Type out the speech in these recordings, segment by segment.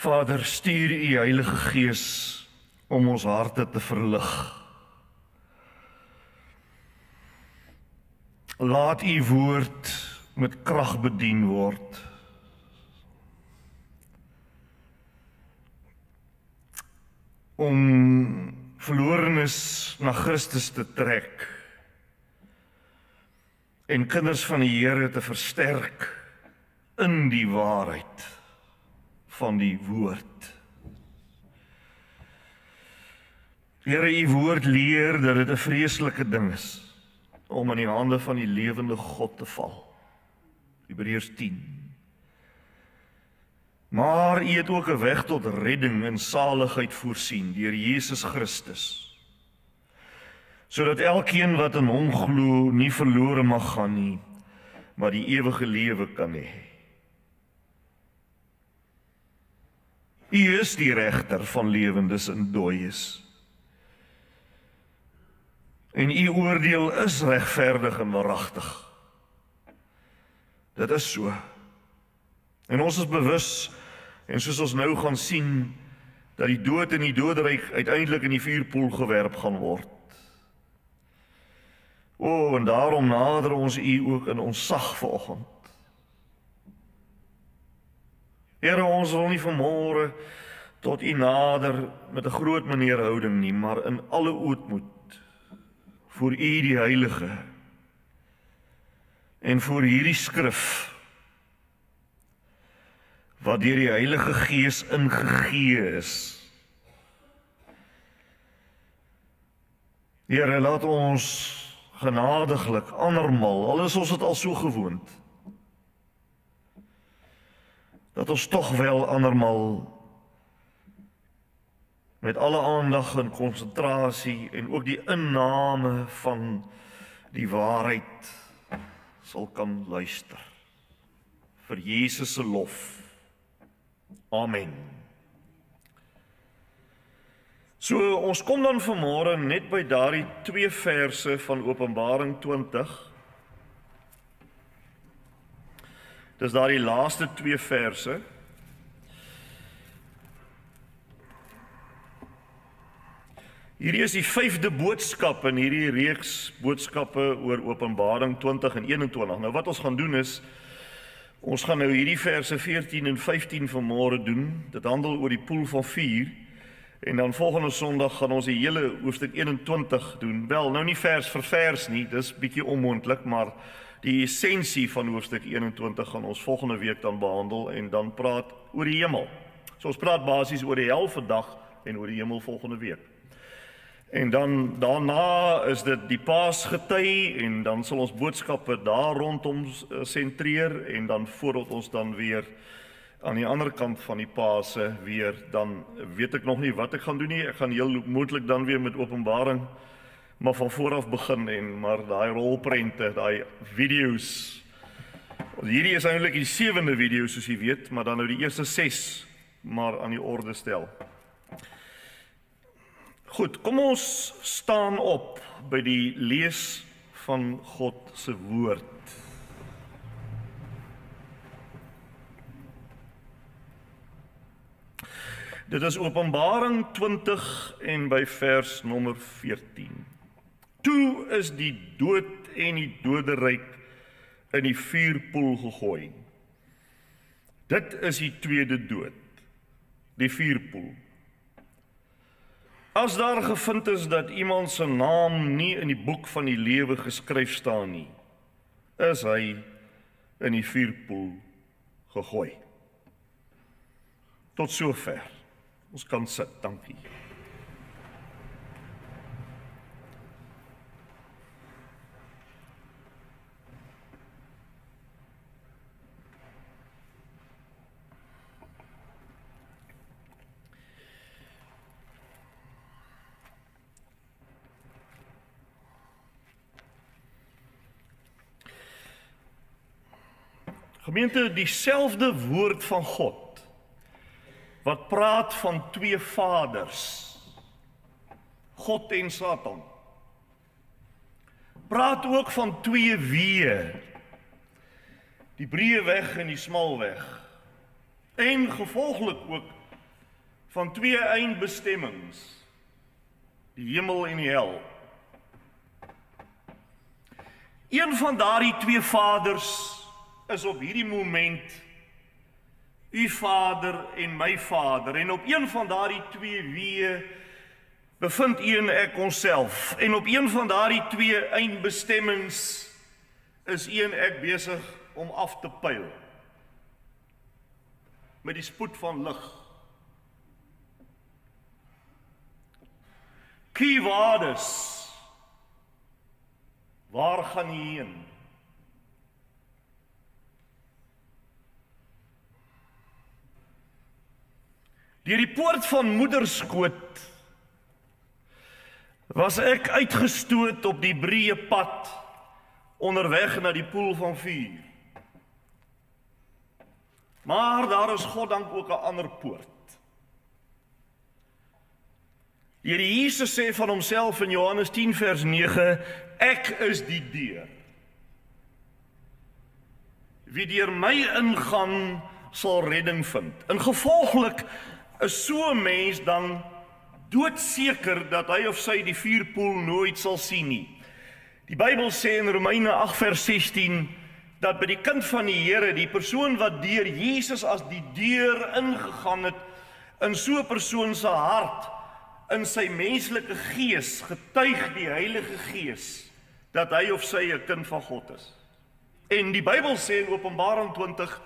Vader, stuur U Heilige Gees om ons harte te verlig. Laat U woord met krag bedien word. Om verlorenes na Christus te trek en kinders van die Here te versterk in die waarheid van die woord. Here, U woord leer dat dit 'n vreeslike ding is om in die hande van die lewende God te val. Hebreërs 10. Maar U het ook 'n weg tot redding en saligheid voorsien deur Jesus Christus, sodat elkeen wat in Hom glo nie verlore mag gaan nie, maar die ewige lewe kan hê. U is die regter van lewendes en dooies. En U oordeel is regverdig en waaragtig. Dit is so. En ons is bewus, en soos ons nou gaan sien, dat die dood en die doderyk uiteindelik in die vuurpoel gewerp gaan word. O, en daarom nader ons U ook in ons sag vanoggend. Here, ons wil nie vanmôre tot U nader met 'n groot meneerhouding nie, maar in alle ootmoed voor U die Heilige en voor hierdie skrif wat deur die Heilige Gees ingegee is. Here, laat ons genadiglik andermal, al is ons dit al so gewoond, dat ons tog wel andermal met alle aandag en konsentrasie en ook die inname van die waarheid sal kan luister. Vir Jesus se lof. Amen. So, ons kom dan vanmôre net by daardie 2 verse van Openbaring 20. Dis daardie laaste 2 verse. Hierdie is die 5de boodskap in hierdie reeks boodskappe oor Openbaring 20 en 21. Nou wat ons gaan doen is, ons gaan nou hierdie verse 14 en 15 vanmôre doen. Dit handel oor die poel van vuur. En dan volgende Sondag gaan ons die hele hoofstuk 21 doen. Wel, nou nie vers vir vers nie, dis bietjie onmoontlik, maar die essensie van hoofstuk 21 gaan ons volgende week dan behandel en dan praat oor die hemel. So ons praat basies oor die hel vandag en oor die hemel volgende week. En dan daarna is dit die Paasgety en dan sal ons boodskappe daar rondom sentreer en dan voordat ons dan weer aan die ander kant van die Paase weer, dan weet ek nog nie wat ek gaan doen nie. Ek gaan heel moontlik dan weer met Openbaring maar van vooraf begin en maar daai rolprente, daai video's. Hierdie is eintlik die 7de video soos jy weet, maar dan nou die eerste 6 maar aan die orde stel. Goed, kom ons staan op by die lees van God se woord. Dit is Openbaring 20 en by vers nommer 14. Toe is die dood en die doderyk in die vuurpoel gegooi. Dit is die tweede dood, die vuurpoel. As daar gevind is dat iemand se naam nie in die boek van die lewe geskryf staan nie, is hy in die vuurpoel gegooi. Tot sover. Ons kan sit, dankie. Gemeente, dieselfde woord van God, wat praat van 2 vaders, God en Satan, praat ook van 2 weë, die breë weg en die smal weg, en gevolglik ook van twee eindbestemmings, die hemel en die hel. Een van daardie twee vaders is op hierdie moment u Vader en my Vader, en op een van daardie twee weë bevind u en ek onsself, en op een van daardie twee eindbestemmings is u en ek besig om af te pyl met die spoed van lig. Keywords, waar gaan jy heen? Deur die poort van moederskoot was ek uitgestoot op die breë pad onderweg na die poel van vuur. Maar daar is goddank ook 'n ander poort. Die Here Jesus sê van homself in Johannes 10 vers 9, ek is die deur. Wie deur my ingaan, sal redding vind. En gevolglik is so 'n mens dan doodseker dat hy of sy die vuurpoel nooit sal sien nie. Die Bybel sê in Romeine 8 vers 16, dat by die kind van die Here, die persoon wat deur Jesus as die deur ingegaan het, in so 'n persoon se hart, in sy menslike gees, getuig die Heilige Gees, dat hy of sy 'n kind van God is. En die Bybel sê in Openbaring 20,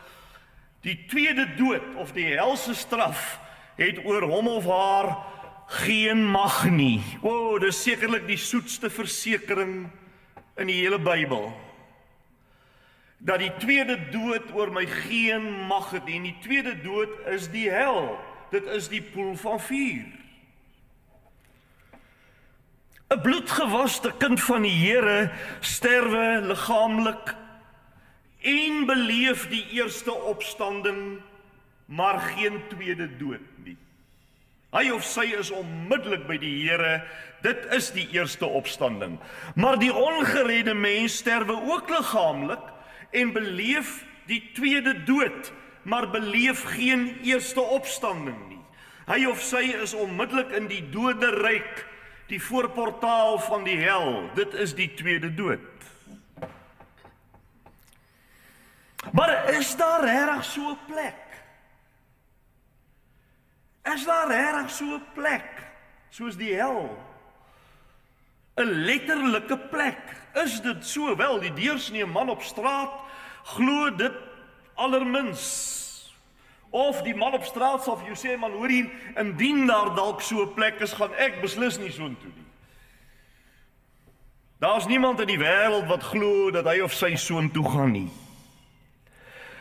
die tweede dood, of die helse straf, het oor hom of haar geen mag nie. O, dis sekerlik die soetste versekering in die hele Bybel. Dat die tweede dood oor my geen mag het nie. En die tweede dood is die hel. Dit is die poel van vuur. 'n bloedgewaste kind van die Here sterwe liggaamlik en beleef die eerste opstanding, maar geen tweede dood nie. Hy of sy is onmiddellik by die Here, dit is die eerste opstanding. Maar die ongeredde mens sterwe ook liggaamlik en beleef die tweede dood, maar beleef geen eerste opstanding nie. Hy of sy is onmiddellik in die doderyk, die voorportaal van die hel. Dit is die tweede dood. Maar is daar regtig so 'n plek? Is daar regtig so 'n plek soos die hel? 'n letterlike plek. Is dit so? Wel, die deursnee man op straat glo dit allermins. Of die man op straat sal vir jou sê, man, hoor hier, indien daar dalk so 'n plek is, gaan ek beslis nie soontoe nie. Daar's niemand in die wêreld wat glo dat hy of sy soontoe gaan nie.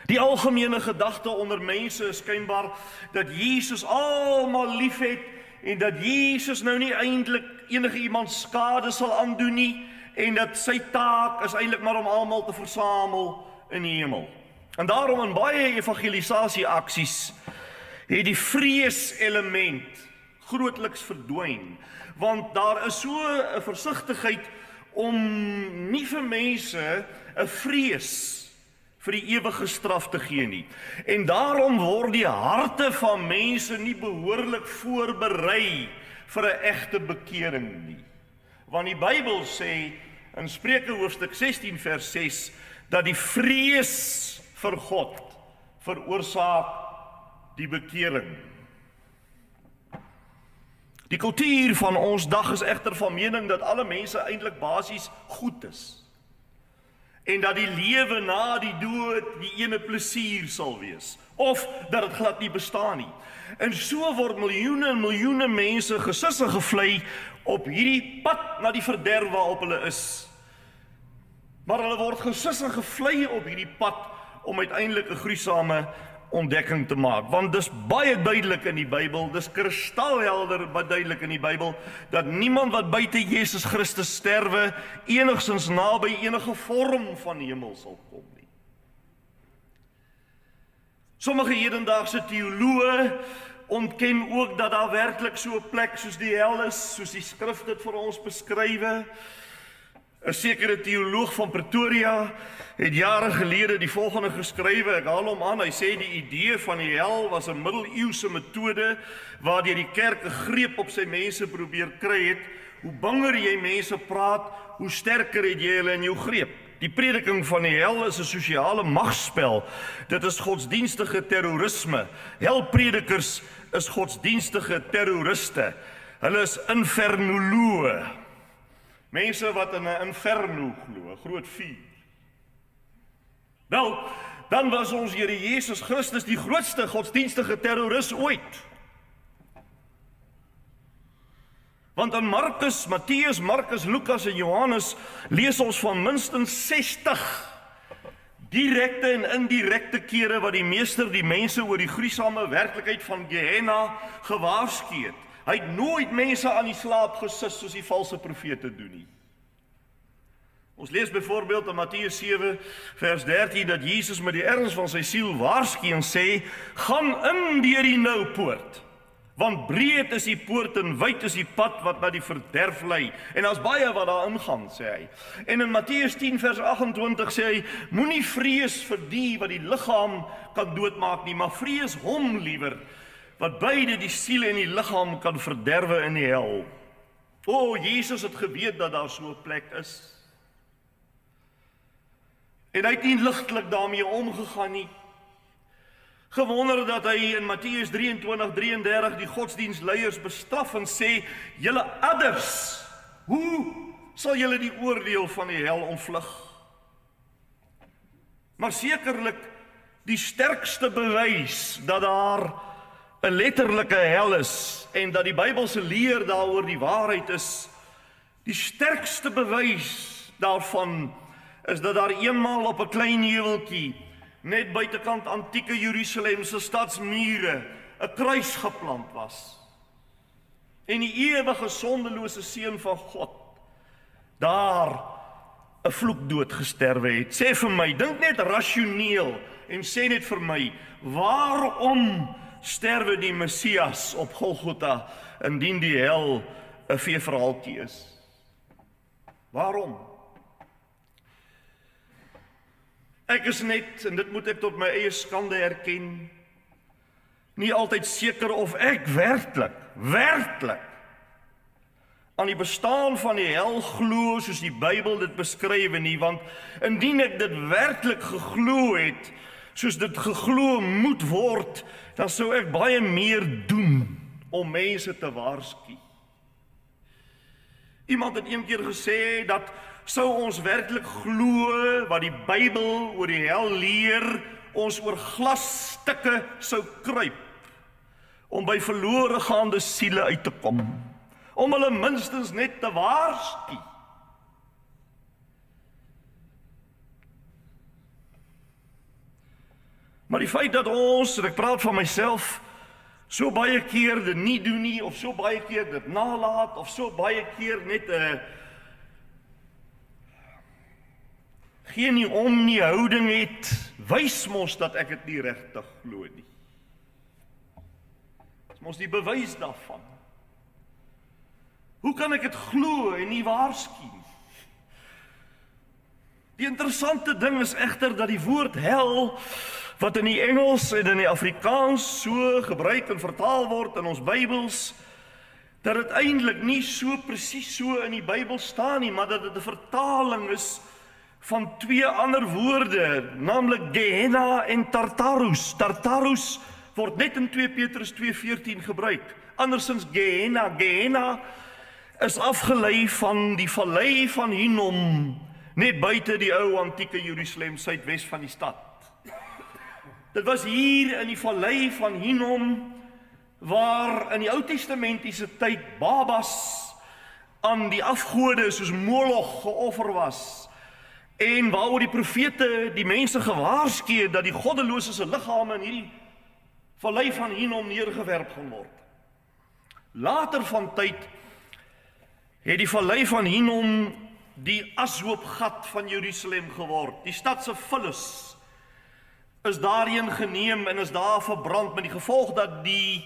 Die algemene gedagte onder mense is skynbaar dat Jesus almal liefhet en dat Jesus nou nie eintlik enige iemand skade sal aandoen nie en dat sy taak is eintlik maar om almal te versamel in die hemel. En daarom in baie evangelisasieaksies het die vrees-element grootliks verdwyn, want daar is so 'n versigtigheid om nie vir mense 'n vrees vir die ewige straf te gee nie. En daarom word die harte van mense nie behoorlik voorberei vir 'n egte bekering nie. Want die Bybel sê in Spreuke hoofstuk 16 vers 6 dat die vrees vir God veroorsaak die bekering. Die kultuur van ons dag is egter van mening dat alle mense eintlik basies goed is. En dat die lewe na die dood die ene plesier sal wees. Of dat dit glad nie bestaan nie. En so word miljoene en miljoene mense gesisse gevlei op hierdie pad na die verderf waarop hulle is. Maar hulle word gesisse gevlei op hierdie pad om uiteindelik 'n gruisame ontdekking te maak. Want dis baie duidelik in die Bybel, dis kristalhelder baie duidelik in die Bybel, dat niemand wat buite Jesus Christus sterwe enigstens naby enige vorm van hemel sal kom nie. Sommige hedendaagse teoloë ontken ook dat daar werklik so 'n plek soos die hel is, soos die skrif dit vir ons beskrywe. 'n sekere teoloog van Pretoria het jare gelede die volgende geskrywe, ek haal hom aan, hy sê die idee van die hel was 'n middeleeuse metode waardeur die kerk 'n greep op sy mense probeer kry het. Hoe banger jy mense praat, hoe sterker het jy hulle in jou greep. Die prediking van die hel is 'n sosiale magspel. Dit is godsdienstige terrorisme. Helpredikers is godsdienstige terroriste. Hulle is infernoloë. Mense wat in 'n inferno glo, 'n groot vuur. Wel, dan was ons Here Jesus Christus die grootste godsdienstige terroris ooit. Want in Markus, Matteus, Markus, Lukas en Johannes lees ons van minstens 60 direkte en indirekte kere wat die Meester die mense oor die gruisame werklikheid van Gehenna gewaarsku het. Hy het nooit mense aan die slaap gesus soos die valse profete doen nie. Ons lees byvoorbeeld in Matteus 7 vers 13 dat Jesus met die erns van sy siel waarsku en sê: "Gaan in deur die nou poort, want breed is die poort en wyd is die pad wat na die verderf lei, en daar's baie wat daar ingaan," sê hy. En in Matteus 10 vers 28 sê hy: "Moenie vrees vir die wat die liggaam kan doodmaak nie, maar vrees hom liewer wat beide die siel en die liggaam kan verderwe in die hel." O, Jesus het geweet dat daar so 'n plek is. En hy het nie ligtelik daarmee omgegaan nie. Gewonder dat hy in Matteus 23:33 die godsdienstleiers bestraf en sê: "Julle adders, hoe sal julle die oordeel van die hel ontvlug?" Maar sekerlik die sterkste bewys dat daar 'n letterlike hel is en dat die Bybelse leer daaroor die waarheid is, die sterkste bewys daarvan is dat daar eenmaal op 'n klein heuweltjie net buitekant antieke Jerusalem se stadsmure 'n kruis geplant was. En die ewige sondelose seun van God daar 'n vloekdood gesterwe het. Sê vir my, dink net rasioneel en sê net vir my, waarom sterwe die Messias op Golgotha indien die hel 'n veeverhaaltjie is? Waarom? Ek is net, en dit moet ek tot my eie skande erken, nie altyd seker of ek werklik aan die bestaan van die hel glo soos die Bybel dit beskryf nie, want indien ek dit werklik geglo het, soos dit geglo moet word, dan sou ek baie meer doen om mense te waarsku. Iemand het een keer gesê dat sou ons werklik glo wat die Bybel oor die hel leer, ons oor glasstukke sou kruip om by verlore gaande siele uit te kom, om hulle minstens net te waarsku. Maar die feit dat ons, en ek praat van myself, so baie keer dit nie doen nie, of so baie keer dit nalaat, of so baie keer net geen nie om nie houding het, wys mos dat ek dit nie regtig glo nie. Dis mos die bewys daarvan. Hoe kan ek dit glo en nie waarsku nie? Die interessante ding is egter dat die woord hel, wat in die Engels en in die Afrikaans so gebruik en vertaal word in ons Bybels, dat dit eintlik nie so presies so in die Bybel staan nie, maar dat dit 'n vertaling is van twee ander woorde, naamlik Gehenna en Tartarus. Tartarus word net in 2 Petrus 2:14 gebruik. Andersins Gehenna. Gehenna is afgelei van die vallei van Hinnom, net buite die ou antieke Jerusalem, suidwes van die stad. Dit was hier in die vallei van Hinnom, waar in die Ou Testamentiese tyd babas aan die afgode soos Moloch geoffer was, en waaroor die profete die mense gewaarsku het dat die goddelose se liggame in hierdie vallei van Hinnom neergewerp gaan word. Later van tyd het die vallei van Hinnom die ashoopgat van Jerusalem geword. Die stad se vullis is daarheen geneem en is daar verbrand, met die gevolg dat die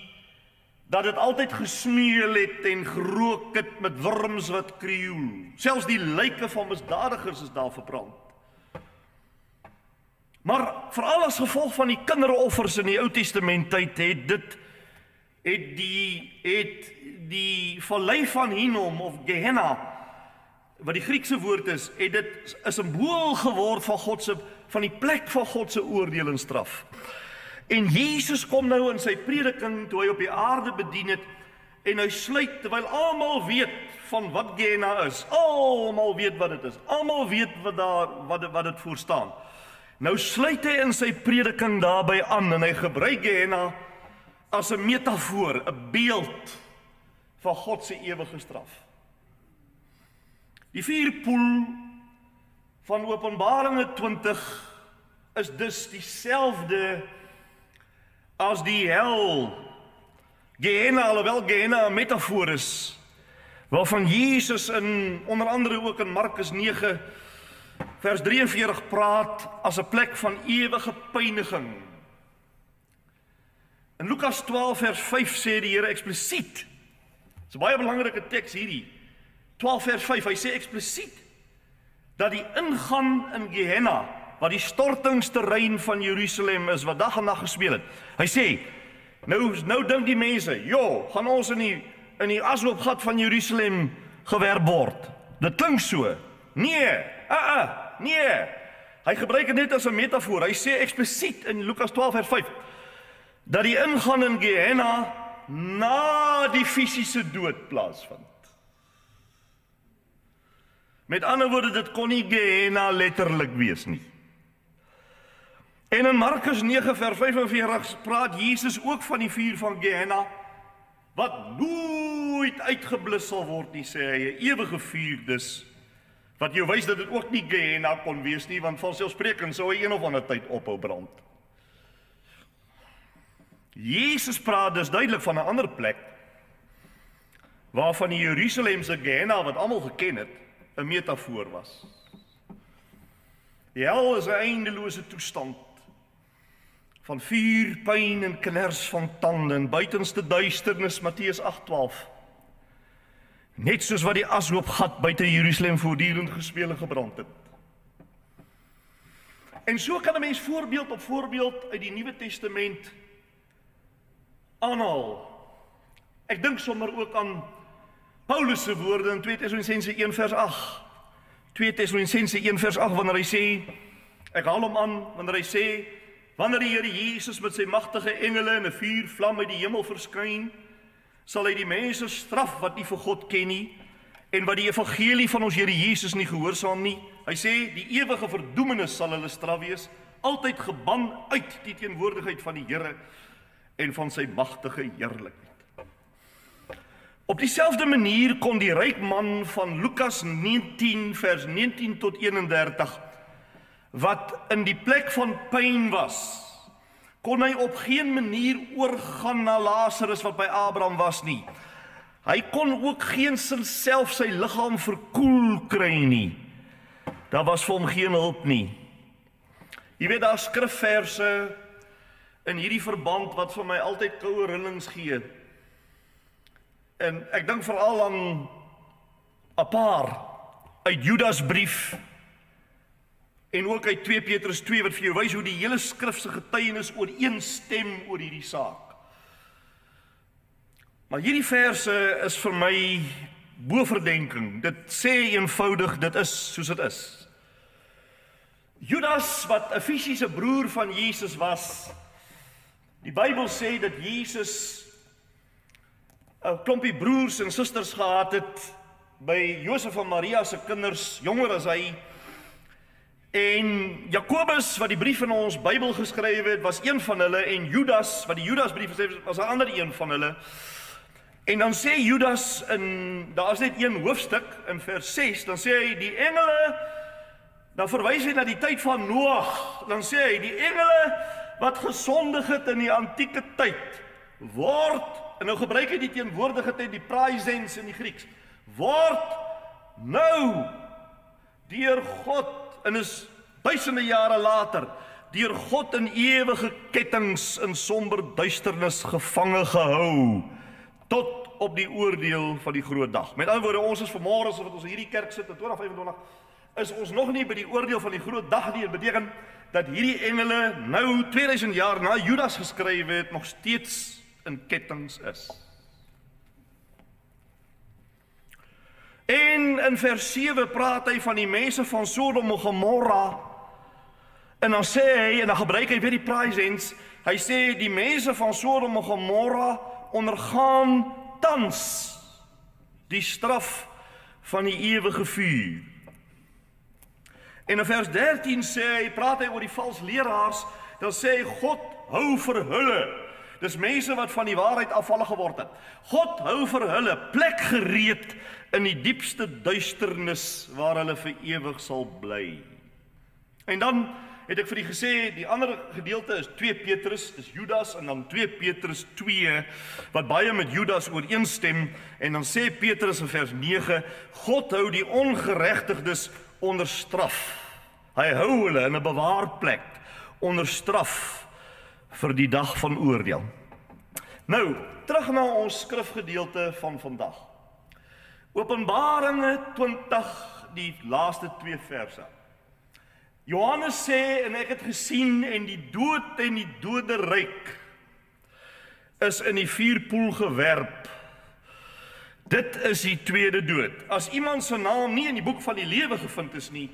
dat dit altyd gesmeel het en gerook het met wurms wat krioel. Selfs die lyke van misdadigers is daar verbrand. Maar veral as gevolg van die kinderoffers in die Ou Testament tyd het die vallei van Hinnom of Gehenna, wat die Griekse woord is, het dit 'n simbool geword van die plek van God se oordeel en straf. En Jesus kom nou in sy prediking toe hy op die aarde bedien het en hy sluit terwyl almal weet van wat Gehenna is. Almal weet wat dit is. Almal weet wat dit voor staan. Nou sluit hy in sy prediking daarby aan en hy gebruik Gehenna as 'n metafoor, 'n beeld van God se ewige straf. Die vuurpoel van Openbaringe 20 is dus dieselfde as die hel. Gehenna, alhoewel Gehenna 'n metafoor is, waarvan Jesus onder andere ook in Markus 9 vers 43 praat as 'n plek van ewige pyniging. In Lukas 12 vers 5 sê die Here eksplisiet, dis 'n baie belangrike teks hierdie, 12 vers 5, hy sê eksplisiet, dat die ingang in Gehenna, wat die stortingsterrein van Jerusalem is, wat dag en nag gespeel het, hy sê, nou dink die mense, gaan ons in die asloopgat van Jerusalem gewerp word. Dit klink so. Nee, nee. Hy gebruik dit net as 'n metafoor. Hy sê eksplisiet in Lukas 12 vers 5, dat die ingang in Gehenna na die fisiese dood plaasvind. Met ander woorde, dit kon nie Gehenna letterlik wees nie. En in Markus 9 vers 45 praat Jesus ook van die vuur van Gehenna, wat nooit uitgeblus sal word nie, sê hy, 'n ewige vuur dus, wat jou wys dat dit ook nie Gehenna kon wees nie, want vanselfsprekend sou hy een of ander tyd ophou brand. Jesus praat dus duidelik van 'n ander plek, waarvan die Jerusalemse Gehenna, wat almal geken het, 'n metafoor was. Die hel is 'n eindelose toestand van vuur, pyn en kners van tande en buitenste duisternis, Matteus 8:12. Net soos wat die ashoopgat buite Jerusalem voortdurend gespeel en gebrand het. En so kan 'n mens voorbeeld op voorbeeld uit die Nuwe Testament aanhaal. Ek dink sommer ook aan Paulus se woorde in 2 Tessalonisense 1 vers 8. 2 Tessalonisense 1 vers 8, wanneer hy sê, ek haal hom aan, wanneer hy sê, wanneer die Here Jesus met sy magtige engele in 'n vuurvlam uit die hemel verskyn, sal hy die mense straf wat nie vir God ken nie, en wat die evangelie van ons Here Jesus nie gehoorsaam nie. Hy sê, die ewige verdoemenis sal hulle straf wees, altyd geban uit die teenwoordigheid van die Here en van sy magtige heerlikheid. Op dieselfde manier kon die ryk man van Lukas 19 vers 19 tot 31, wat in die plek van pyn was, kon hy op geen manier oorgaan na Lazarus wat by Abraham was nie. Hy kon ook geensins self sy liggaam verkoel kry nie. Daar was vir hom geen hulp nie. Jy weet, daar skrifverse in hierdie verband wat vir my altyd koue rillings gee. En ek dink veral aan 'n paar uit Judas brief en ook uit 2 Petrus 2 wat vir jou wys hoe die hele skrif se getuienis ooreenstem oor hierdie saak. Maar hierdie verse is vir my bo verdenking. Dit sê eenvoudig, dit is soos dit is. Judas, wat 'n fisiese broer van Jesus was, die Bybel sê dat Jesus 'n klompie broers en susters gehad het by Josef en Maria se kinders, jonger as hy. En Jakobus, wat die brief in ons Bybel geskryf het, was een van hulle, en Judas, wat die Judasbrief geskryf het, was 'n ander een van hulle. En dan sê Judas, daar is net een hoofstuk, in vers 6, dan sê hy, die engele, dan verwys hy na die tyd van Noag, dan sê hy, die engele wat gesondig het in die antieke tyd, word, en nou gebruik hy die teenwoordige tyd, die praesens in die Grieks, word nou deur God, en is duisende jare later, deur God in ewige kettings in somber duisternis gevange gehou, tot op die oordeel van die groot dag. Met ander woorde, ons is vanmôre, so wat ons in hierdie kerk sit in 2025, is ons nog nie by die oordeel van die groot dag nie. Dit beteken dat hierdie engele nou 2000 jaar na Judas geskryf het, nog steeds in kettinge is. En in vers 7 praat hy van die mense van Sodom en Gomorra, en dan sê hy, en dan gebruik hy weer die presens, hy sê die mense van Sodom en Gomorra ondergaan tans die straf van die ewige vuur. En in vers 13 sê hy, praat hy oor die vals leraars, dan sê hy, God hou vir hulle, dis mense wat van die waarheid afvallig geword het, God hou vir hulle plek gereed in die diepste duisternis waar hulle vir ewig sal bly. En dan het ek vir u gesê, die ander gedeelte is 2 Petrus, is Judas, en dan 2 Petrus 2, wat baie met Judas ooreenstem, en dan sê Petrus in vers 9, God hou die ongeregtigdes onder straf. Hy hou hulle in 'n bewaarplek onder straf vir die dag van oordeel. Nou, terug na ons skrifgedeelte van vandag. Openbaringe 20, die laaste 2 verse. Johannes sê, en ek het gesien, en die dood en die doderyk is in die vuurpoel gewerp. Dit is die tweede dood. As iemand se naam nie in die boek van die lewe gevind is nie,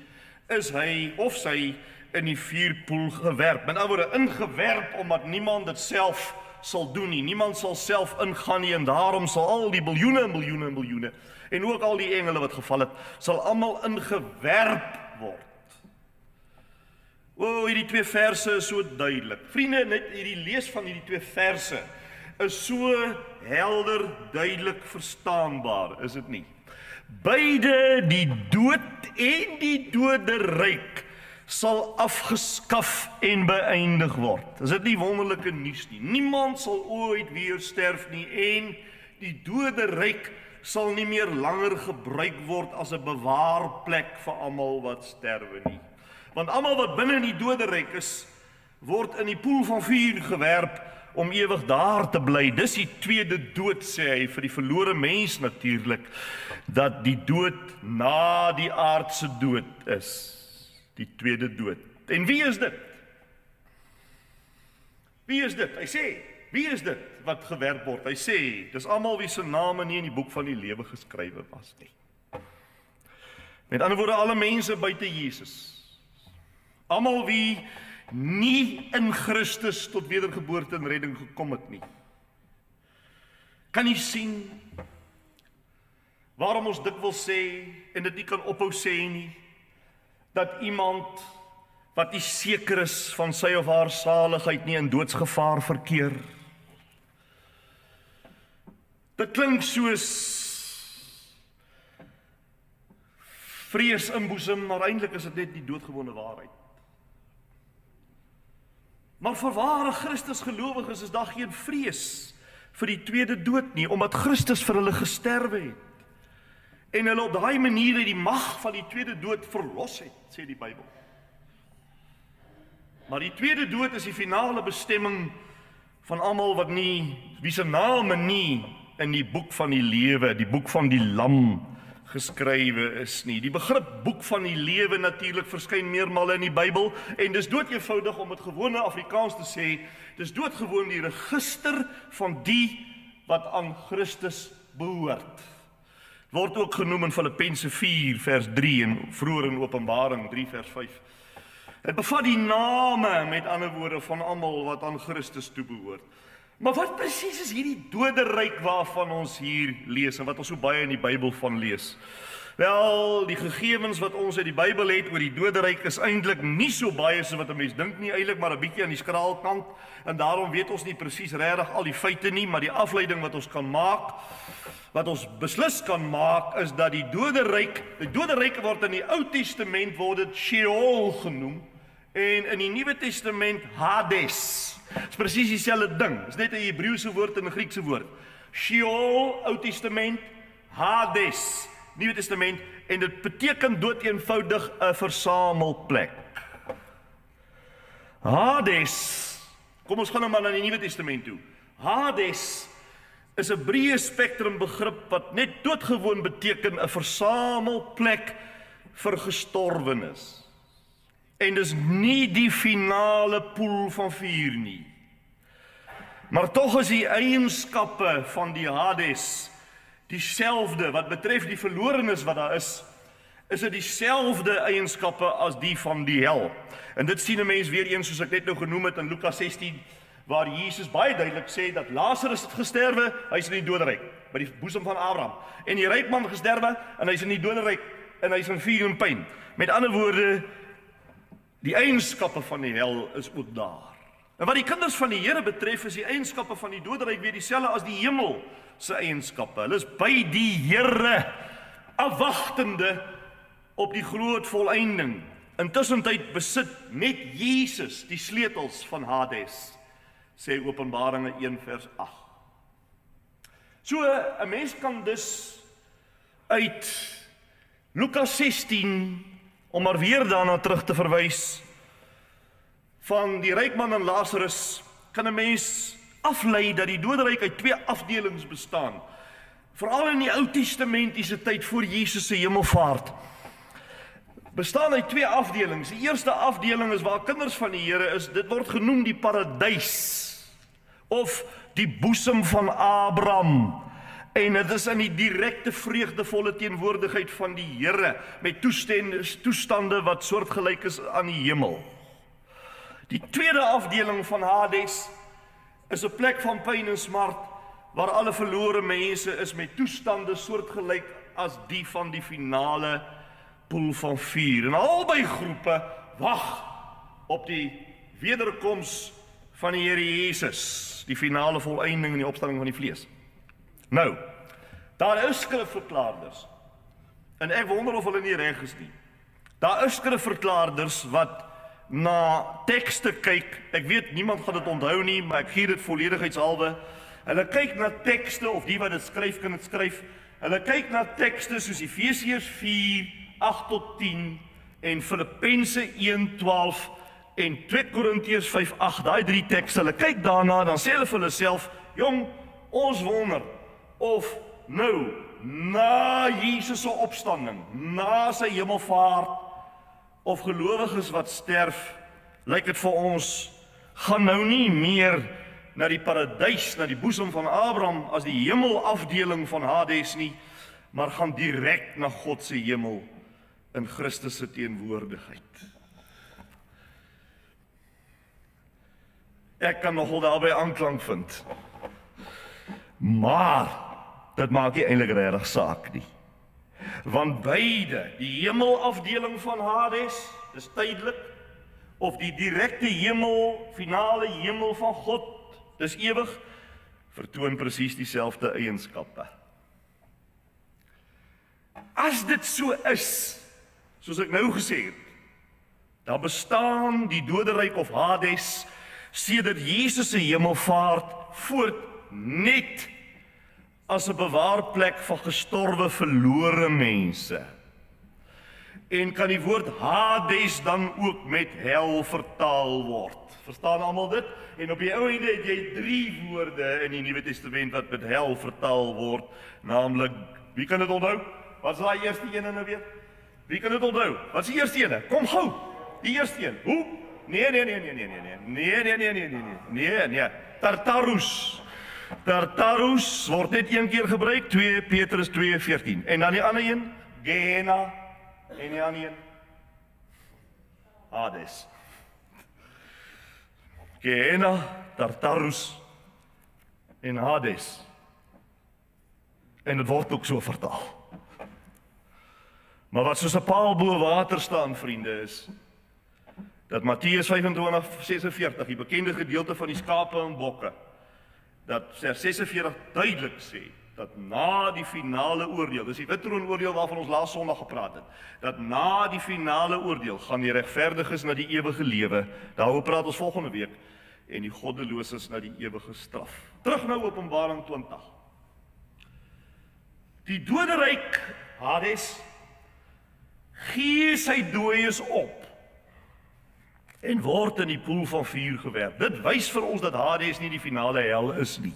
is hy of sy in die vuurpoel gewerp. Met ander woorde, ingewerp, omdat niemand dit self sal doen nie. Niemand sal self ingaan nie, en daarom sal al die miljoene, en ook al die engele wat geval het, sal almal ingewerp word. Hierdie 2 verse is so duidelik. Vriende, net hierdie lees van hierdie 2 verse is so helder, duidelik verstaanbaar, is dit nie? Beide die dood en die doderyk sal afgeskaf en beëindig word. Is dit nie wonderlike nuus nie? Niemand sal ooit weer sterf nie, en die doderyk sal nie meer langer gebruik word as 'n bewaarplek vir almal wat sterwe nie. Want almal wat binne in die doderyk is, word in die poel van vuur gewerp om ewig daar te bly. Dis die tweede dood, sê hy, vir die verlore mens natuurlik, dat die dood na die aardse dood is. Die tweede dood. En wie is dit? Wie is dit? Hy sê, wie is dit wat gewerp word? Hy sê, dis almal wie se name nie in die boek van die lewe geskrywe was nie. Met ander woorde, alle mense buite Jesus. Almal wie nie in Christus tot wedergeboorte en redding gekom het nie. Kan jy sien waarom ons dikwels sê, en dit nie kan ophou sê nie, dat iemand wat nie seker is van sy of haar saligheid nie in doodsgevaar verkeer? Dit klink soos vrees inboesem, maar eintlik is dit net die doodgewone waarheid. Maar vir ware Christus gelowiges is daar geen vrees vir die tweede dood nie, omdat Christus vir hulle gesterwe het. En hulle op daai manier die mag van die tweede dood verlos het, sê die Bybel. Maar die tweede dood is die finale bestemming van almal wat nie, wie se name nie in die boek van die lewe, die boek van die lam geskrywe is nie. Die begrip boek van die lewe natuurlik verskyn meermale in die Bybel, en dis doodeenvoudig om met gewone Afrikaans te sê, dis doodgewoon die register van die wat aan Christus behoort. Word ook genoem in Filippense 4 vers 3 en vroeër in Openbaring 3 vers 5. Dit bevat die name, met ander woorde, van almal wat aan Christus toebehoort. Maar wat presies is hierdie doderyk waarvan ons hier lees en wat ons so baie in die Bybel van lees? Wel, die gegevens wat ons uit die Bybel het oor die doderyk is eintlik nie so baie so wat 'n mens dink nie, eintlik maar 'n bietjie aan die skraalkant, en daarom weet ons nie presies regtig al die feite nie, maar die afleiding wat ons kan maak, wat ons beslis kan maak, is dat die doderyk word in die Ou Testament word dit Sheol genoem, en in die Nuwe Testament Hades. Dit is presies dieselfde ding. Dit is net 'n Hebreëse woord en 'n Griekse woord. Sheol, Ou Testament, Hades, Nuwe Testament, en dit beteken doeteenvoudig 'n versamelplek. Hades, kom ons gaan nou maar na die Nuwe Testament toe. Hades is 'n breë spektrum begrip wat net doodgewoon beteken 'n versamelplek vir gestorwenes. En dis nie die finale poel van vuur nie. Maar tog is die eienskappe van die Hades dieselfde wat betref die verlorenes wat daar is dit dieselfde eienskappe as die van die hel. En dit sien 'n mens weer eens soos ek net nou genoem het in Lukas 16, waar Jesus baie duidelik sê dat Lazarus het gesterwe, hy is in die doderyk, by die boesem van Abraham. En die ryk man gesterwe, en hy is in die doderyk, en hy is in vuur en pyn. Met ander woorde, die eienskappe van die hel is ook daar. En wat die kinders van die Here betref, is die eienskappe van die doderyk weer dieselfde as die hemel se eienskappe. Hulle is by die Here, afwagtende op die groot volëinding. Intussentyd besit net Jesus die sleutels van Hades, sê Openbaringe 1 vers 8. So, 'n mens kan dus uit Lukas 16, om maar weer daarna terug te verwys, van die ryk man en Lazarus, kan 'n mens aflei dat die doderyk uit 2 afdelings bestaan. Veral in die Ou Testamentiese tyd voor Jesus se hemelvaart, bestaan uit 2 afdelings. Die eerste afdeling is waar kinders van die Here is, dit word genoem die paradys, of die boesem van Abraham. En dit is in die direkte vreugdevolle teenwoordigheid van die Here, met toestande wat soortgelyk is aan die hemel. Die tweede afdeling van Hades is 'n plek van pyn en smart, waar alle verlore mense is met toestande soortgelyk as die van die finale poel van vuur. En albei groepe wag op die wederkoms van die Here Jesus, die finale volëinding en die opstanding van die vlees. Nou, daar is skrifverklaarders, en ek wonder of hulle nie reg is nie. Daar is skrifverklaarders wat na tekste kyk. Ek weet niemand gaan dit onthou nie, maar ek gee dit volledigheidshalwe. Hulle kyk na tekste, of die wat dit skryf kan dit skryf. Hulle kyk na tekste soos Efesiërs 4, 8 tot 10 en Filippense 1:12 en 2 Korintiërs 5:8. Daai 3 tekste. Hulle kyk daarna, dan sê hulle vir hulle self, jong, ons wonder of nou na Jesus se opstanding, na sy hemelvaart, of gelowiges wat sterf, lyk dit vir ons, gaan nou nie meer na die paradys, na die boesem van Abraham as die hemelafdeling van Hades nie, maar gaan direk na God se hemel in Christus se teenwoordigheid. Ek kan nogal daarby aanklank vind. Maar dit maak nie eintlik regtig saak nie. Want beide, die hemelafdeling van Hades, is tydelik, of die direkte hemel, finale hemel van God, dis ewig, vertoon presies dieselfde eienskappe. As dit so is, soos ek nou gesê het, dan bestaan die doderyk of Hades sedert Jesus se hemelvaart voort net as 'n bewaarplek van gestorwe verlore mense. En kan die woord Hades dan ook met hel vertaal word? Verstaan almal dit? En op die ou einde het jy 3 woorde in die Nuwe Testament wat met hel vertaal word, naamlik, wie kan dit onthou? Wat is daai eerste een nou weer? Wie kan dit onthou? Wat is die eerste een? Kom gou. Die eerste een. Hoe? Nee. Tartarus word net een keer gebruik, 2 Petrus 2:14. En dan die ander een, Gehenna, en die ander een, Hades. Gehenna, Tartarus en Hades. En dit word ook so vertaal. Maar wat soos 'n paal bo water staan, vriende, is dat Matteus 25:46, die bekende gedeelte van die skape en bokke, dat vers 46 duidelik sê, dat na die finale oordeel, dis die wittroonoordeel waarvan ons laas Sondag gepraat het, dat na die finale oordeel gaan die regverdiges na die ewige lewe, daaroor praat ons volgende week, en die goddeloses na die ewige straf. Terug nou Openbaring 20. Die doderyk, Hades, gee sy dooies op en word in die poel van vuur gewerp. Dit wys vir ons dat Hades nie die finale hel is nie.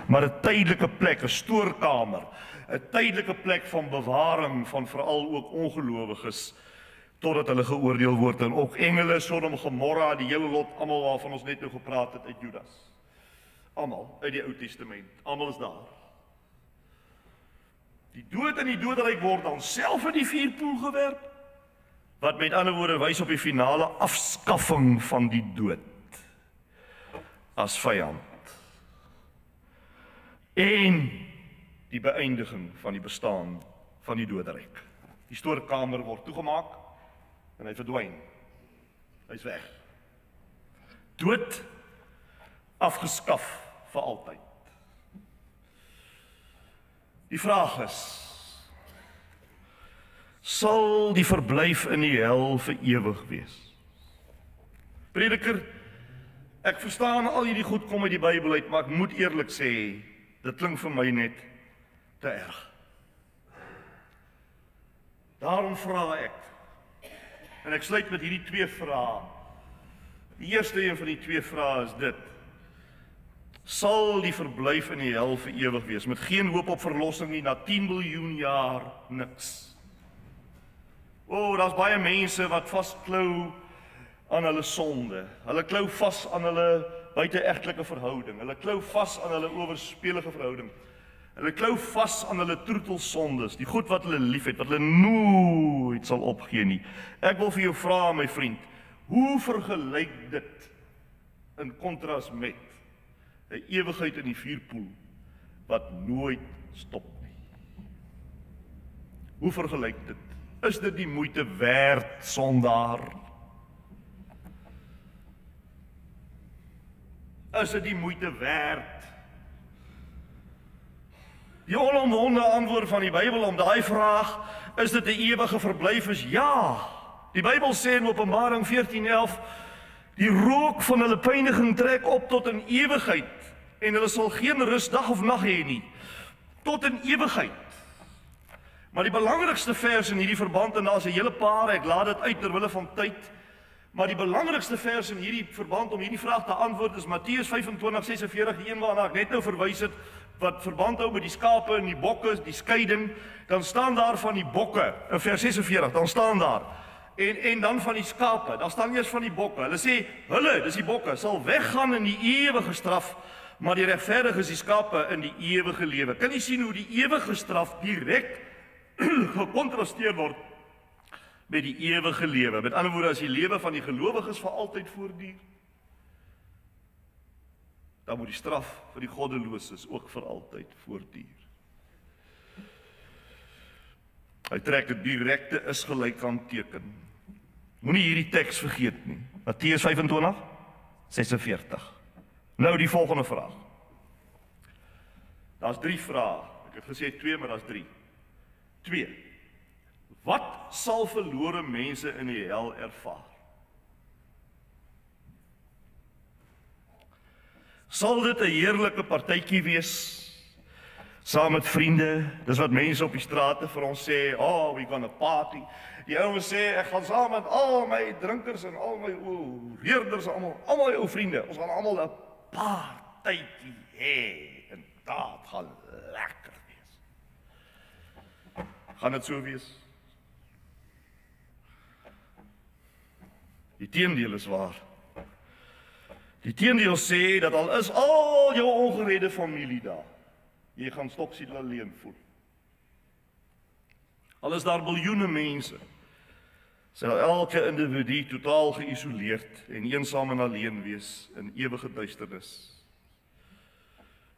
maar 'n tydelike plek, 'n stoorkamer, 'n tydelike plek van bewaring van veral ook ongelowiges totdat hulle geoordeel word, en ook engele, Sodom, Gomorra, die hele lot, almal waarvan ons net nou gepraat het uit Judas. Almal uit die Ou Testament, almal is daar. Die dood en die doodryk word dan self in die vuurpoel gewerp, wat met ander woorde wys op die finale afskaffing van die dood as vyand. En die beëindiging van die bestaan van die doodryk. Die stoorkamer word toegemaak en hy verdwyn. Hy's weg. Dood afgeskaf vir altyd. Die vraag is, sal die verblyf in die hel vir ewig wees? Prediker, ek verstaan al hierdie goed kom uit die Bybel uit, maar ek moet eerlik sê, dit klink vir my net te erg. Daarom vra ek, en ek sluit met hierdie twee vrae. Die eerste een van die twee vrae is dit: sal die verblyf in die hel vir ewig wees, met geen hoop op verlossing nie, na 10 miljoen jaar niks? Daar's baie mense wat vasklou aan hulle sonde. Hulle klou vas aan hulle buiteegtelike verhouding. Hulle klou vas aan hulle owerspelige verhouding. Hulle klou vas aan hulle troetelsondes, die goed wat hulle liefhet, wat hulle nooit sal opgee nie. Ek wil vir jou vra, my vriend, hoe vergelyk dit in kontras met 'n ewigheid in die vuurpoel wat nooit stop nie? Hoe vergelyk dit? Is dit die moeite werd, sondaar? Is dit die moeite werd? Die onomwonde antwoord van die Bybel om daai vraag, is dit 'n ewige verblyf, is ja. Die Bybel sê in Openbaring 14:11, die rook van hulle pyniging trek op tot in ewigheid, en hulle sal geen rus dag of nag hê nie, tot in ewigheid. Maar die belangrikste vers in hierdie verband, en daar's 'n hele paar, ek laat dit uit terwille van tyd, maar die belangrikste vers in hierdie verband om hierdie vraag te antwoord is Matteus 25:46, die een waarna ek net nou verwys het, wat verband hou met die skape en die bokke, die skeiding. Dan staan daar van die bokke, in vers 46, dan staan daar, en dan van die skape, dan staan eers van die bokke. Hulle sê, hulle, dis die bokke, sal weggaan in die ewige straf, maar die regverdiges, die skape, in die ewige lewe. Kan jy sien hoe die ewige straf direk gekontrasteer word met die ewige lewe? Met ander woorde, as die lewe van die gelowiges vir altyd voortduur, dan moet die straf vir die goddeloses ook vir altyd voortduur. Hy trek 'n direkte is gelyk aan teken. Moenie hierdie teks vergeet nie. Matteus 25:46. Nou die volgende vraag. Daar's 3 vrae. Ek het gesê 2, maar daar's 3. 2. Wat sal verlore mense in die hel ervaar? Sal dit 'n heerlike partytjie wees, saam met vriende? Dis wat mense op die strate vir ons sê, we gonna party. Die ouens sê, ek gaan saam met al my drinkers en al my reerders, almal my ou vriende, ons gaan almal 'n partytjie hê, en dit gaan lekker wees. Gaan dit so wees? Die teendeel is waar. Die teendeel sê dat al is al jou ongeredde familie daar, jy gaan stoksiel alleen voel. Al is daar miljoene mense, sal elke individu totaal geïsoleerd en eensaam en alleen wees in ewige duisternis.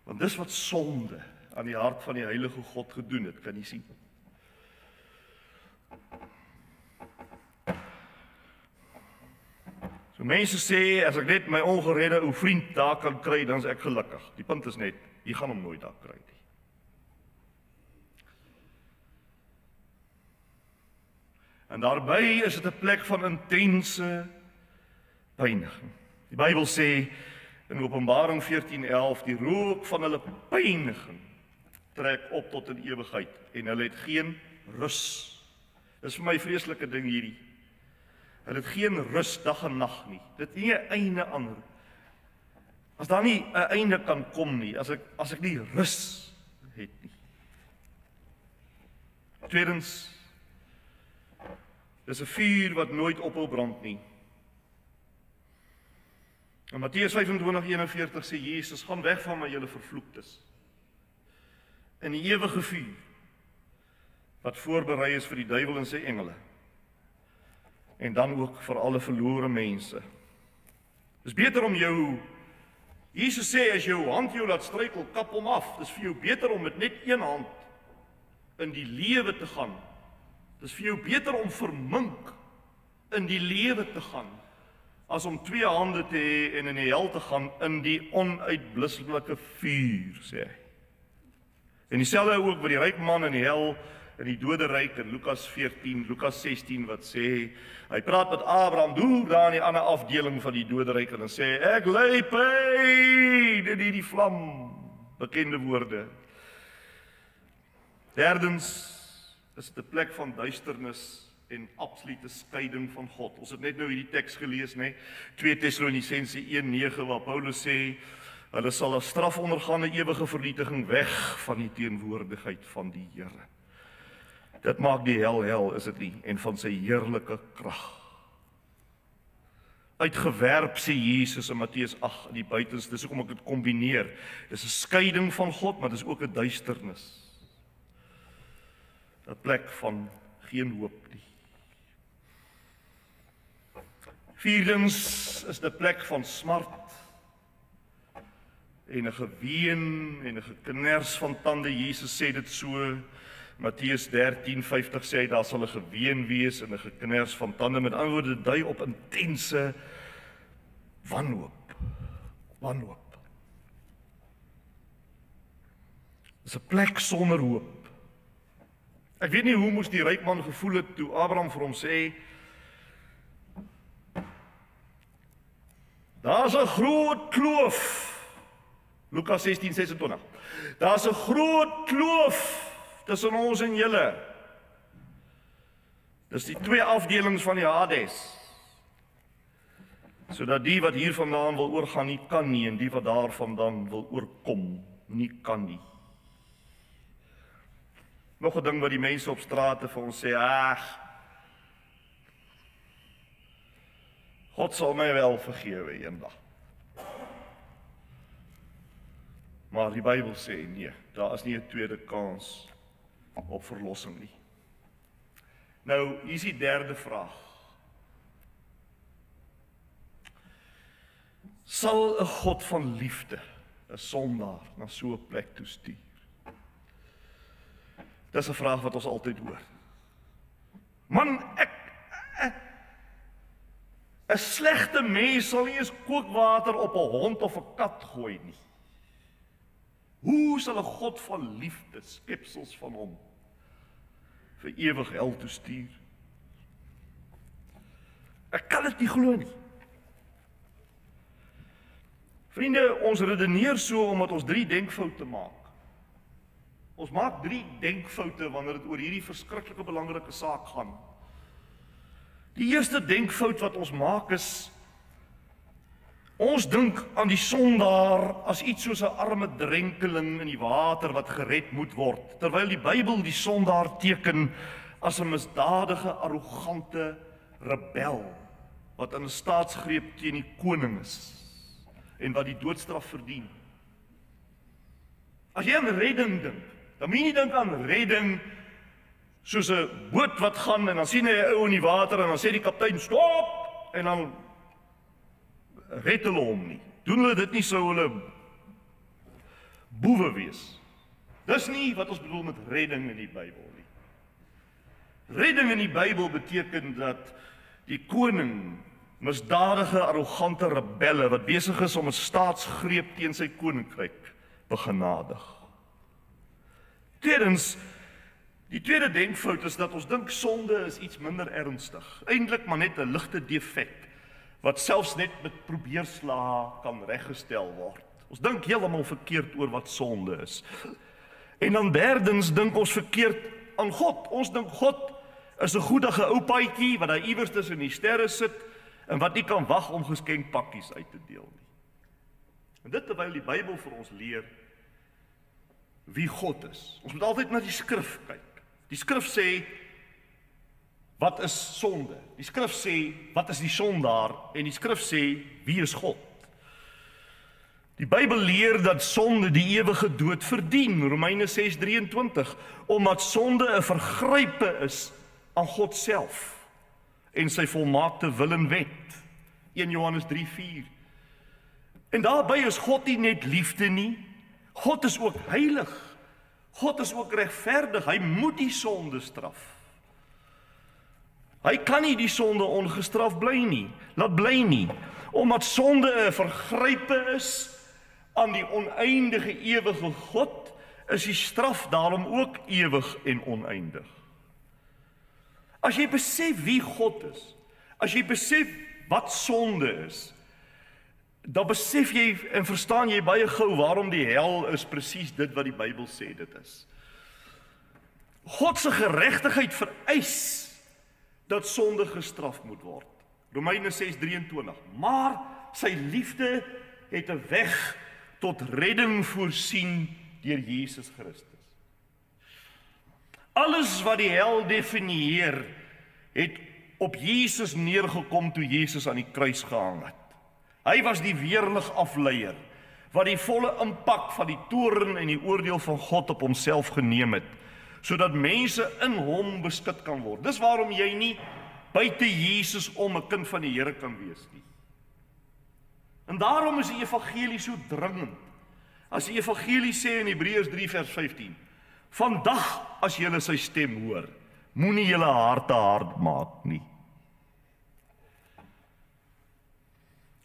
Want dis wat sonde aan die hart van die heilige God gedoen het, kan jy sien. So mense sê, as ek net my ongeredde ou vriend daar kan kry, dan is ek gelukkig. Die punt is net, jy gaan hom nooit daar kry nie. En daarbij is dit 'n plek van intense pyniging. Die Bybel sê in Openbaring 14:11, die rook van hulle pyniging trek op tot in ewigheid en hulle het geen rus. Dis vir my vreeslike ding hierdie. Hulle het geen rus dag en nag nie. Dit nie 'n einde aan As daar nie 'n einde kan kom nie, as ek nie rus het nie. Tweedens, dis 'n vuur wat nooit ophou brand nie. In Matteus 25:41 sê Jesus, gaan weg van my julle vervloektes, in die ewige vuur, wat voorberei is vir die duiwel en sy engele, en dan ook vir alle verlore mense. Dis beter om jou, Jesus sê, as jou hand jou laat struikel, kap hom af. Dis vir jou beter om met net een hand in die lewe te gaan. Dis vir jou beter om vermink in die lewe te gaan, as om twee hande te hê en in die hel te gaan in die onuitblusselike vuur, sê hy. En dieselfde ook by die ryk man in die hel, in die doderyk in Lukas 14, Lukas 16 wat sê, hy praat met Abraham, doe daar in die ander afdeling van die doderyk en dan sê, ek ly pyn in die vlam, bekende woorde. Derdens is dit 'n plek van duisternis en absolute skeiding van God. Ons het net nou hierdie teks gelees, né? 2 Tessalonisense 1:9 waar Paulus sê, hulle sal as straf ondergaan 'n ewige vernietiging weg van die teenwoordigheid van die Here. Dit maak die hel, is dit nie, en van sy heerlike krag. Uitgewerp, sê Jesus in Matteus 8, in die buitens, dis hoekom ek dit kombineer. Dis 'n skeiding van God, maar dis ook 'n duisternis. 'n plek van geen hoop nie. Vierdens is 'n plek van smart en 'n geween en 'n geknars van tande. Jesus sê dit so, Matteus 13:50 sê hy, daar sal 'n geween wees en 'n geknars van tande. Met ander woorde, dit dui op intense wanhoop. Wanhoop. Dis 'n plek sonder hoop. Ek weet nie hoe moes die ryk man gevoel het toe Abraham vir hom sê, daar's 'n groot kloof. Lukas 16:26. Daar's 'n groot kloof tussen ons en julle. Dis die twee afdelings van die Hades. Sodat die wat hier vandaan wil oorgaan nie kan nie, en die wat daar vandaan wil oorkom nie kan nie. Nog 'n ding wat die mense op strate vir ons sê, ag, God sal my wel vergewe eendag. Maar die Bybel sê nee, daar is nie 'n tweede kans op verlossing nie. Nou, hier is die derde vraag. Sal 'n God van liefde 'n sondaar na so 'n plek toe stuur? Dis 'n vraag wat ons altyd hoor. Man, 'n slegte mens sal nie eens kookwater op 'n hond of 'n kat gooi nie. Hoe sal 'n God van liefde skepsels van hom vir ewig hel toe stuur? Ek kan dit nie glo nie. Vriende, ons redeneer so omdat ons 3 denkfoute maak. Ons maak 3 denkfoute wanneer dit oor hierdie verskriklike belangrike saak gaan. Die eerste denkfout wat ons maak is, ons dink aan die sondaar as iets soos 'n arme drenkeling in die water wat gered moet word, terwyl die Bybel die sondaar teken as 'n misdadige, arrogante rebel wat in 'n staatsgreep teen die koning is en wat die doodstraf verdien. As jy aan redding dink, dan moet jy nie dink aan redding soos 'n boot wat gaan en dan sien hy 'n ou in die water en dan sê die kaptein stop en dan red hulle hom nie. Doen hulle dit nie, sou hulle boewe wees. Dis nie wat ons bedoel met redding in die Bybel nie. Redding in die Bybel beteken dat die koning misdadige, arrogante rebelle wat besig is om 'n staatsgreep teen sy koninkryk begenadig. Tweedens, die tweede denkfout is dat ons dink sonde is iets minder ernstig. Eintlik maar net 'n ligte defek wat selfs net met probeerslae kan reggestel word. Ons dink heeltemal verkeerd oor wat sonde is. En dan derdens dink ons verkeerd aan God. Ons dink God is 'n goedige ou paadjie wat daar iewers tussen die sterre sit en wat nie kan wag om geskenkpakkies uit te deel nie. En dit terwyl die Bybel vir ons leer wie God is. Ons moet altyd na die skrif kyk. Die skrif sê, wat is sonde? Die skrif sê, wat is die sondaar? En die skrif sê, wie is God? Die Bybel leer dat sonde die ewige dood verdien, Romeine 6:23, omdat sonde 'n vergrype is aan God self en sy volmaakte wil en wet. 1 Johannes 3:4. En daarbey is God nie net liefde nie, God is ook heilig. God is ook regverdig, hy moet die sonde straf. Hy kan nie die sonde ongestraf laat bly nie, omdat sonde 'n vergrype is aan die oneindige ewige God, is die straf daarom ook ewig en oneindig. As jy besef wie God is, as jy besef wat sonde is, dan besef jy en verstaan jy baie gou waarom die hel is presies dit wat die Bybel sê dit is. God se geregtigheid vereis dat sonde gestraf moet word. Romeine 6:23. Maar sy liefde het 'n weg tot redding voorsien deur Jesus Christus. Alles wat die hel definieer, het op Jesus neergekom toe Jesus aan die kruis gehang het. Hy was die weerlig afleier, wat die volle impak van die toorn en die oordeel van God op homself geneem het, sodat mense in hom beskik kan word. Dis waarom jy nie buite Jesus om 'n kind van die Here kan wees nie. En daarom is die evangelie so dringend. As die evangelie sê in Hebreërs 3:15, vandag as julle sy stem hoor, moenie julle harte hard maak nie.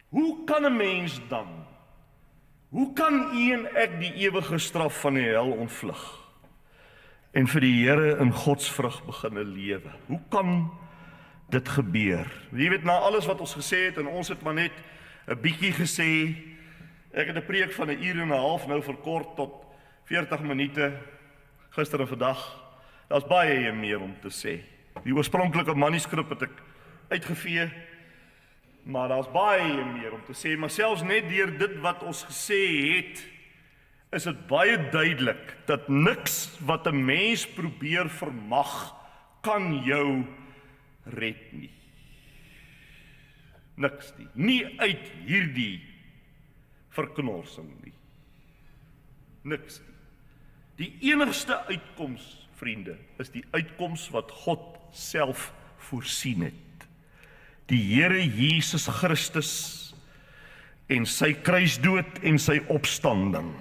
Hoe kan 'n mens dan, hoe kan u en ek die ewige straf van die hel ontvlug en vir die Here in godsvrug beginne lewe? Hoe kan dit gebeur? Jy weet, na alles wat ons gesê het, en ons het maar net 'n bietjie gesê, ek het 'n preek van 1 uur en 'n half nou verkort tot 40 minute gister en vandag. Daar's baie meer om te sê. Die oorspronklike manuskrip het ek uitgevee, maar daar's baie meer om te sê, maar selfs net deur dit wat ons gesê het, is dit baie duidelik dat niks wat 'n mens probeer vermag kan jou red nie. Niks nie. Nie uit hierdie verknorsing nie. Niks nie. Die enigste uitkoms, vriende, is die uitkoms wat God self voorsien het. Die Here Jesus Christus en sy kruisdood en sy opstanding.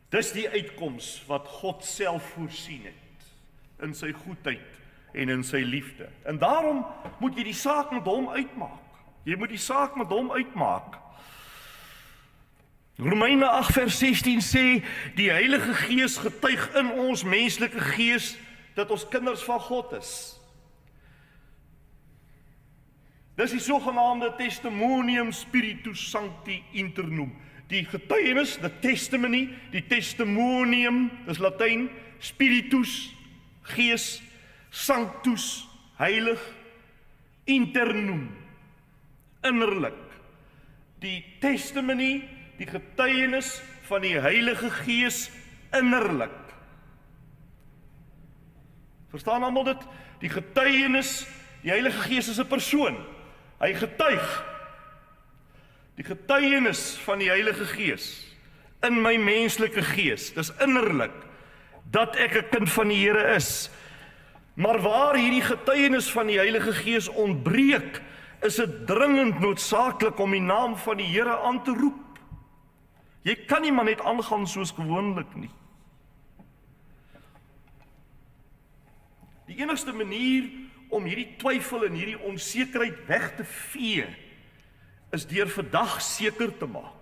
Dis die uitkoms wat God self voorsien het in sy goedheid en in sy liefde. En daarom moet jy die saak met hom uitmaak. Jy moet die saak met hom uitmaak. Romeine 8:16 sê, die Heilige Gees getuig in ons menslike gees dat ons kinders van God is. Dis die sogenaamde testimonium spiritus sancti internum. Die getuienis, die testimony, die testimonium, dis Latyn, spiritus, gees, sanctus, heilig, internum, innerlik. Die testimony, die getuienis van die Heilige Gees innerlik. Verstaan almal dit? Die getuienis, die Heilige Gees is 'n persoon. Hy getuig. Die getuienis van die Heilige Gees in my menslike gees, dis innerlik, dat ek 'n kind van die Here is. Maar waar hierdie getuienis van die Heilige Gees ontbreek, is dit dringend noodsaaklik om die naam van die Here aan te roep. Jy kan nie maar net aangaan soos gewoonlik nie. Die enigste manier om hierdie twyfel en hierdie onsekerheid weg te vee, is deur vandag seker te maak.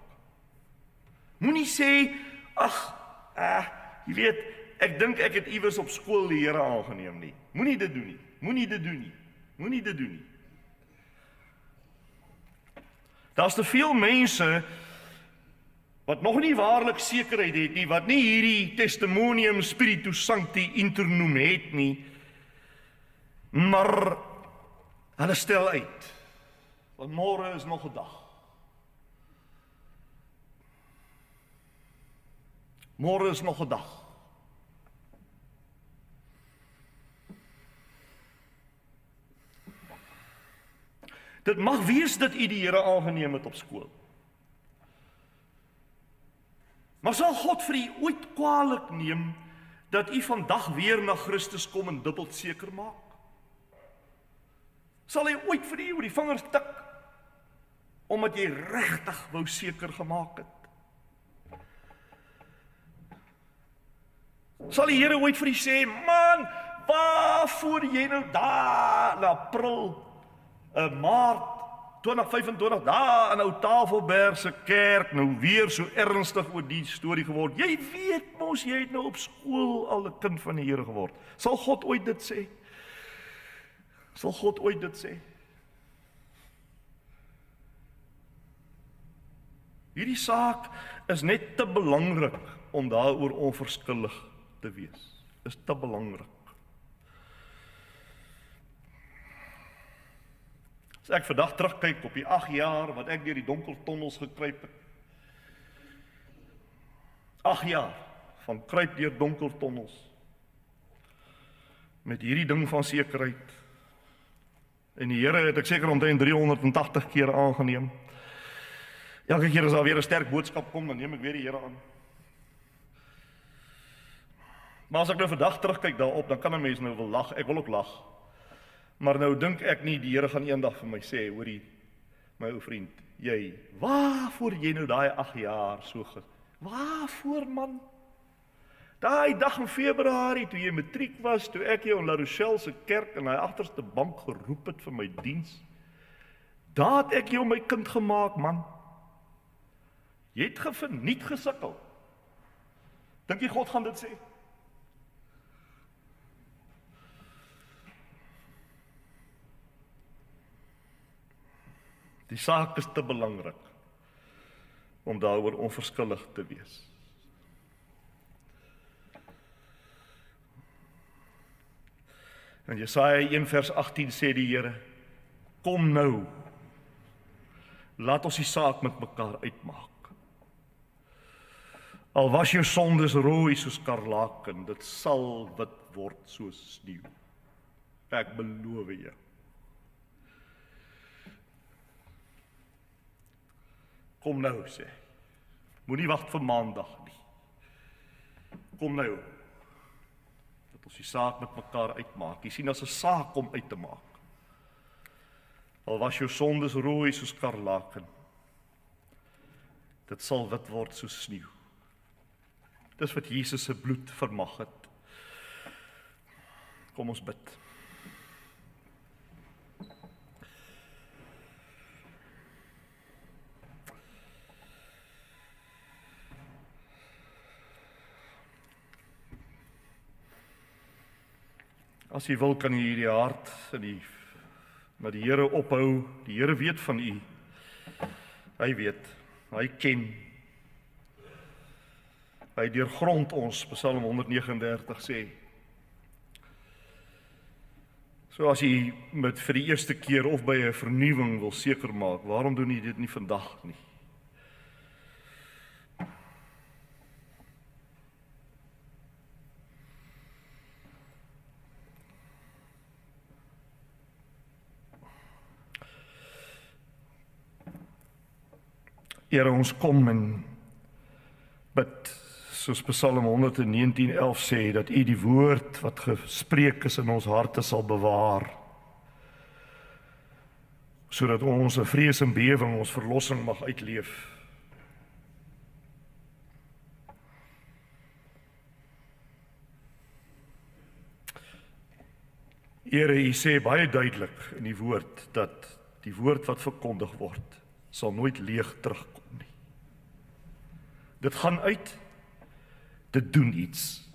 Moenie sê, jy weet, ek dink ek het iewers op skool die Here aangeneem nie. Moenie dit doen nie. Moenie dit doen nie. Moenie dit doen nie. Daar's te veel mense wat nog nie waarlik sekerheid het nie, wat nie hierdie testimonium spiritus sancti internum het nie, maar hulle stel uit, want môre is nog 'n dag. Môre is nog 'n dag. Dit mag wees dat u die Here aangeneem het op skool. Maar sal God vir u ooit kwaadlik neem dat u vandag weer na Christus kom en dubbel seker maak? Sal hy ooit vir u oor die vingers tik omdat jy regtig wou seker gemaak het? Sal die Here ooit vir u sê, man, waarvoor jy nou daar in April, Maart 2025 daar in Ou Tafelberg se kerk nou weer so ernstig oor die storie geword? Jy weet mos, jy het nou op skool al 'n kind van die Here geword. Sal God ooit dit sê? Sal God ooit dit sê? Hierdie saak is net te belangrik om daaroor onverskillig te wees. Is te belangrik. As ek vandag terugkyk op die 8 jaar wat ek deur die donker tonnels gekruip het. 8 jaar van kruip deur donker tonnels. Met hierdie ding van sekerheid. En die Here het ek seker omtrent 380 keer aangeneem. Elke keer as daar weer 'n sterk boodskap kom, dan neem ek weer die Here aan. Maar as ek nou vandag terugkyk daarop, dan kan 'n mens nou wil lag. Ek wil ook lag. Maar nou dink ek nie die Here gaan eendag vir my sê, hoorie, my ou vriend, jy, waarvoor jy nou daai 8 jaar so waarvoor man? Daai dag in Februarie toe jy matriek was, toe ek jou in La Rochelle se kerk in daai agterste bank geroep het vir my diens. Daar het ek jou my kind gemaak, man. Jy het verniet gesukkel. Dink jy God gaan dit sê? Die saak is te belangrik om daaroor onverskillig te wees. En Jesaja 1 vers 18 sê die Here, kom nou, laat ons die saak met mekaar uitmaak. Al was jou sondes rooi soos skarlaken, dit sal wit word soos sneeu. Ek beloof jou. Kom nou, sê. Moenie wag vir maandag nie. Kom nou. Dat ons die saak met mekaar uitmaak. Jy sien, as 'n saak om uit te maak. Al was jou sondes rooi soos skarlaken, dit sal wit word soos sneeu. Dis wat Jesus se bloed vermag het. Kom ons bid. As jy wil, kan jy hierdie hart na die Here ophou. Die Here weet van u. Hy weet, hy ken. Hy deurgrond ons, Psalm 139 sê. So as jy met vir die eerste keer of by 'n vernuwing wil seker maak, waarom doen jy dit nie vandag nie? Here, ons kom en bid, soos Psalm 119:11 sê, dat u die woord wat gespreek is in ons harte sal bewaar, sodat ons 'n vrees en bewering ons verlossing mag uitleef. Here, u sê baie duidelik in die woord, dat die woord wat verkondig word, sal nooit leeg terugkom nie. Dit gaan uit, dit doen iets.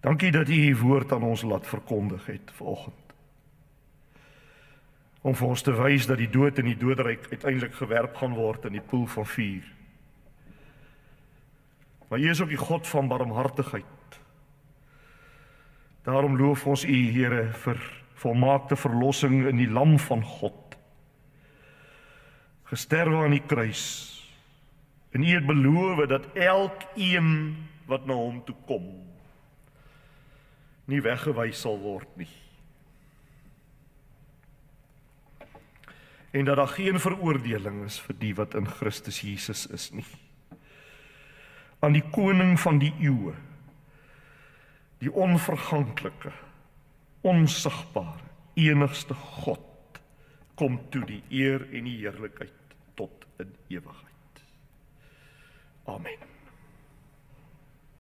Dankie dat u die woord aan ons laat verkondig het vanoggend. Om vir ons te wys dat die dood en die doodryk uiteindelik gewerp gaan word in die poel van vuur. Maar u is ook die God van barmhartigheid. Daarom loof ons u, Here, vir volmaakte verlossing in die Lam van God. Gesterwe aan die kruis, En U het beloof dat elkeen wat na hom toe kom, nie weggewys sal word nie. En dat daar geen veroordeling is vir die wat in Christus Jesus is nie. Aan die koning van die eeue, die onverganklike, onsigbare, enigste God, kom toe die eer en die heerlikheid tot in ewigheid. Amen.